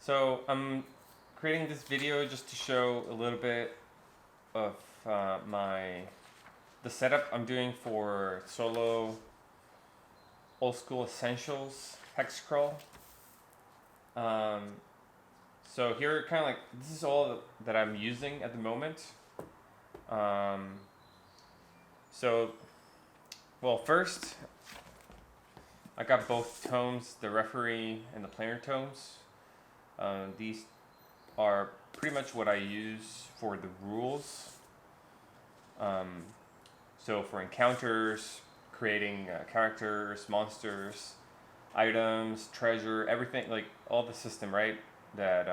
So I'm creating this video just to show a little bit of the setup I'm doing for Solo Old School Essentials Hexcrawl. Um, so here, kind of like this is all that I'm using at the moment. Um, so, well, first I got both tomes, the referee and the planar tomes. These are pretty much what I use for the rules. So for encounters, creating characters, monsters, items, treasure, everything, like all the system, right? That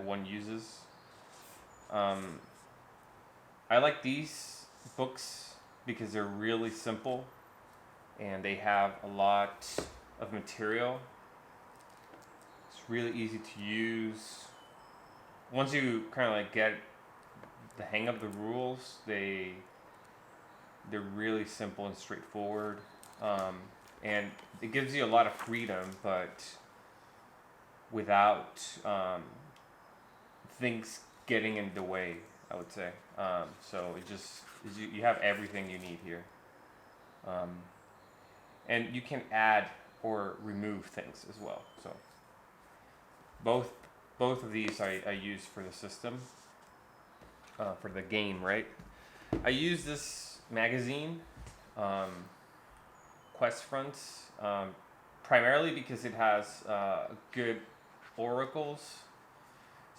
one uses. Um, I like these books because they're really simple and they have a lot of material. It's really easy to use. Once you kind of like get the hang of the rules, they're really simple and straightforward, and it gives you a lot of freedom, but without things getting in the way, I would say. So it just you have everything you need here, um, and you can add or remove things as well. So both both of these I use for the system, for the game, right? I use this magazine, Quest Fronts, primarily because it has good oracles.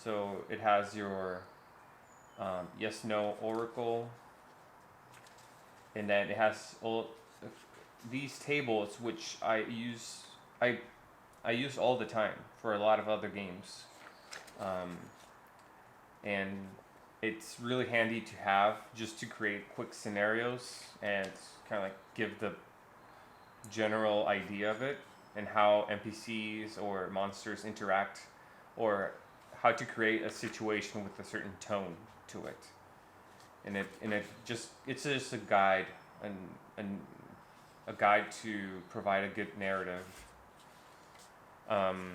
So it has your yes no oracle, and then it has all these tables which I I use all the time for a lot of other games, um, and it's really handy to have just to create quick scenarios and kind of like give the general idea of it and how NPCs or monsters interact, or how to create a situation with a certain tone to it. It's just a guide, and a guide to provide a good narrative. Um,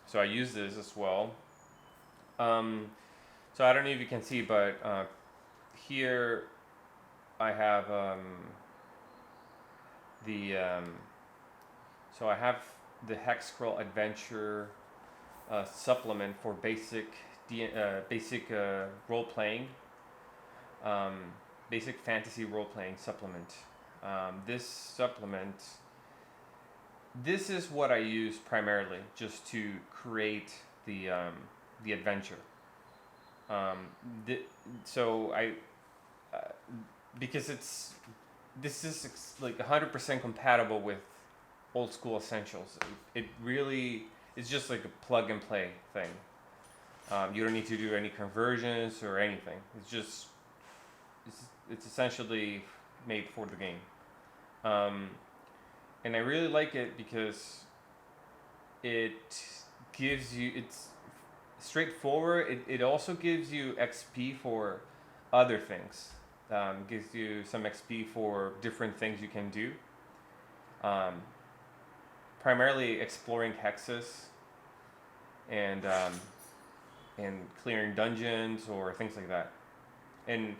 so I use this as well. So I don't know if you can see, but here I have the so I have the Hexcrawl Adventure supplement for basic role playing, um, basic fantasy role playing supplement. This supplement, this is what I use primarily just to create the adventure. Um, th- so I uh, because this is like 100% compatible with old school essentials. It really is just like a plug and play thing. You don't need to do any conversions or anything. It's, it's essentially made for the game. Um, and I really like it because it it's straightforward. It also gives you XP for other things. Gives you some XP for different things you can do. Um, Primarily exploring hexes and clearing dungeons or things like that. And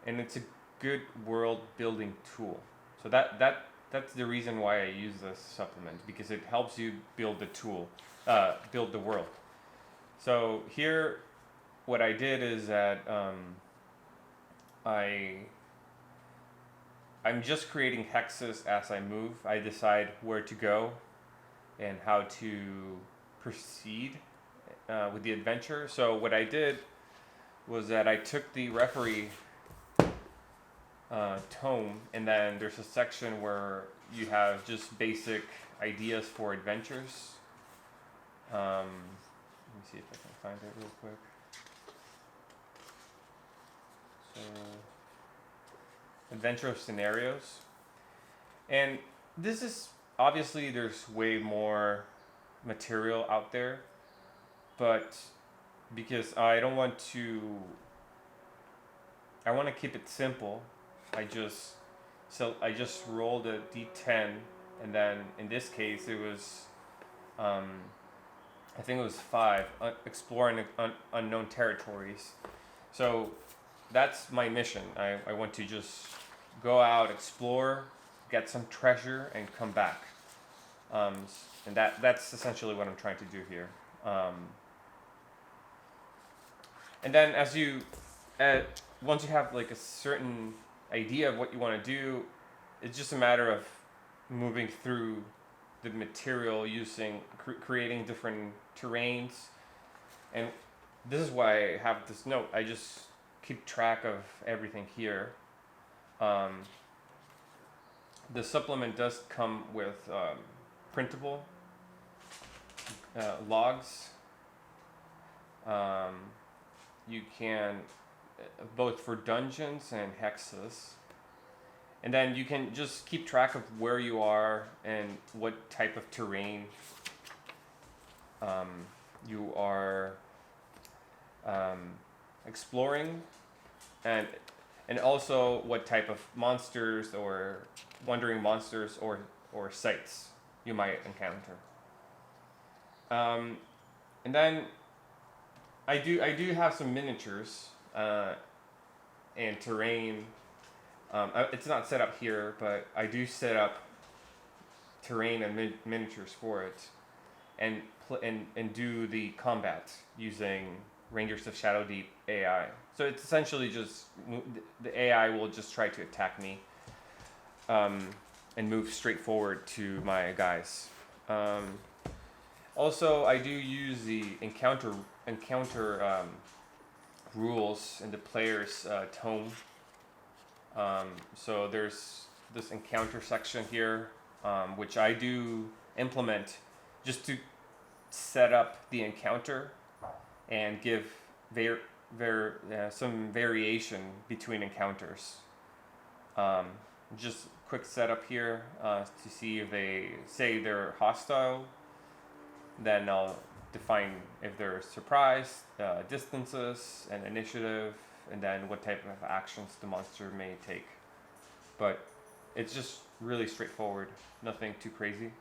it's a good world building tool. So that's the reason why I use this supplement, because it helps you build the tool, build the world. So here, what I did is that I I'm just creating hexes as I move. I decide where to go and how to proceed with the adventure. So what I did was that I took the referee tome, and then there's a section where you have just basic ideas for adventures. Let me see if I can find it real quick. So, adventure scenarios. And this is obviously, there's way more material out there, but because I want to keep it simple. I just rolled a d10, and then in this case it was I think it was 5, exploring unknown territories. So that's my mission. I want to just go out, explore, get some treasure, and come back. And that's essentially what I'm trying to do here. And then once you have like a certain idea of what you want to do, it's just a matter of moving through the material, creating different terrains. And this is why I have this note. I just keep track of everything here. The supplement does come with printable logs. You can both for dungeons and hexes. And then you can just keep track of where you are and what type of terrain you are exploring, and also what type of monsters or wandering monsters or sites you might encounter. And then I do have some miniatures and terrain. It's not set up here, but I do set up terrain and miniatures for it, and do the combat using Rangers of Shadow Deep AI. So it's essentially just the AI will just try to attack me, and move straight forward to my guys. Also, I do use the encounter rules in the player's tome. So there's this encounter section here, which I do implement just to set up the encounter and give some variation between encounters. Just quick setup here to see if they say they're hostile. Then I'll define if they're surprised, distances, and initiative, and then what type of actions the monster may take. But it's just really straightforward, nothing too crazy.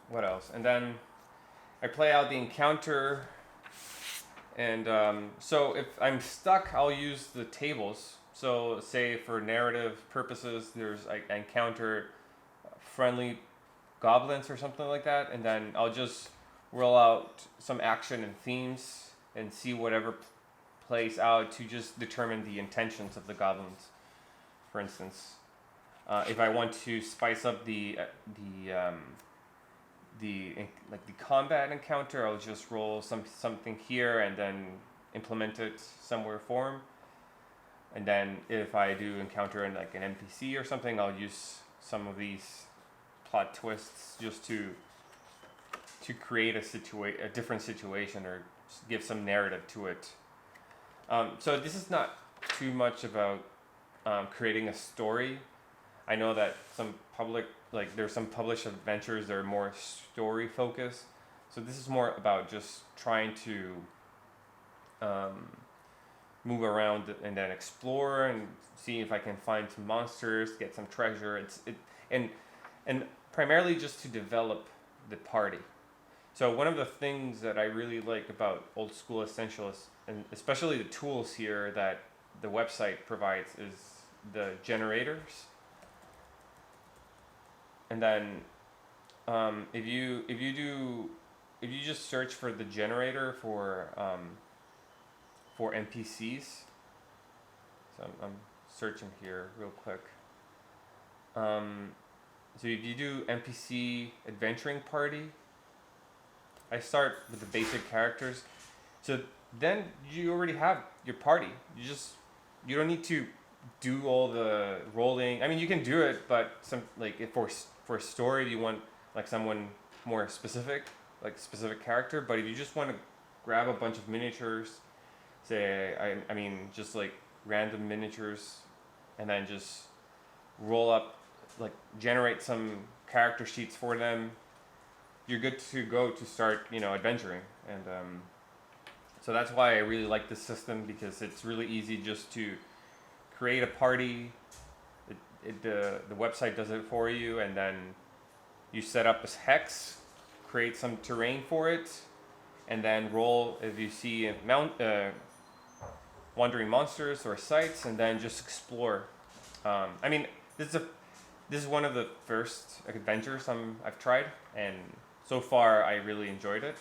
What else? And then I play out the encounter, and so if I'm stuck, I'll use the tables. So say for narrative purposes, I encounter friendly goblins or something like that, and then I'll just roll out some action and themes and see whatever plays out to just determine the intentions of the goblins. For instance, if I want to spice up the combat encounter, I'll just roll something here and then implement it somewhere form. And then if I do encounter an NPC or something, I'll use some of these plot twists just to create a different situation or give some narrative to it. So this is not too much about creating a story. I know that there's some published adventures that are more story focused. So this is more about just trying to move around and then explore and see if I can find some monsters, get some treasure. And primarily just to develop the party. So one of the things that I really like about Old School Essentials, and especially the tools here that the website provides, is the generators. And then if you just search for the generator for NPCs, so I'm searching here real quick. So if you do NPC adventuring party, I start with the basic characters. So then you already have your party. You don't need to do all the rolling. I mean, you can do it, but if for a story you want someone more specific, specific character. But if you just want to grab a bunch of miniatures, just random miniatures, and then just roll up, generate some character sheets for them, you're good to go to start, adventuring. And so that's why I really like this system, because it's really easy just to create a party. The website does it for you, and then you set up a hex, create some terrain for it, and then roll if you see wandering monsters or sites, and then just explore. I mean, this is one of the first adventures I've tried, and so far I really enjoyed it.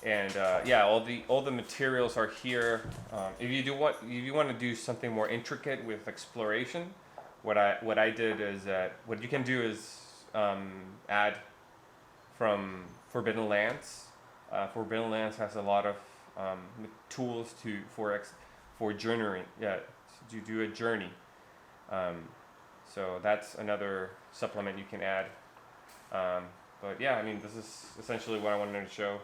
Yeah, all the materials are here. If you want to do something more intricate with exploration, what I did is that what you can do is add from Forbidden Lands. Forbidden Lands has a lot of tools for journeying. Yeah, to do a journey. So that's another supplement you can add. But yeah, I mean, this is essentially what I wanted to show.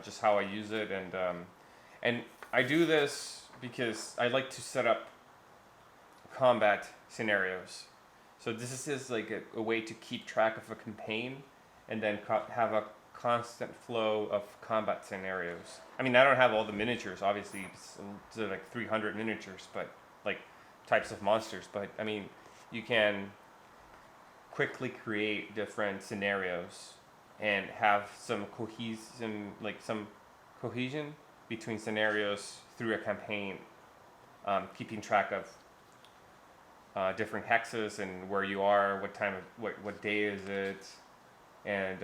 Just how I use it, and I do this because I like to set up combat scenarios. So this is like a way to keep track of a campaign, and then have a constant flow of combat scenarios. I mean, I don't have all the miniatures, obviously. It's like 300 miniatures, but like types of monsters. But I mean, you can quickly create different scenarios and have some cohesion between scenarios through a campaign, keeping track of different hexes and where you are, what day is it, and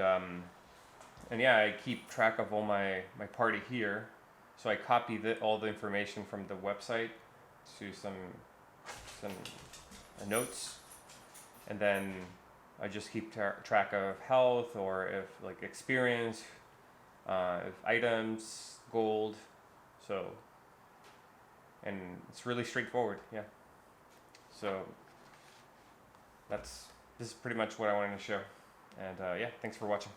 yeah, I keep track of all my party here. So I copy all the information from the website to some notes, and then I just keep track of health, or if like experience, if items, gold. So, and it's really straightforward. Yeah. So this is pretty much what I wanted to show, and yeah, thanks for watching.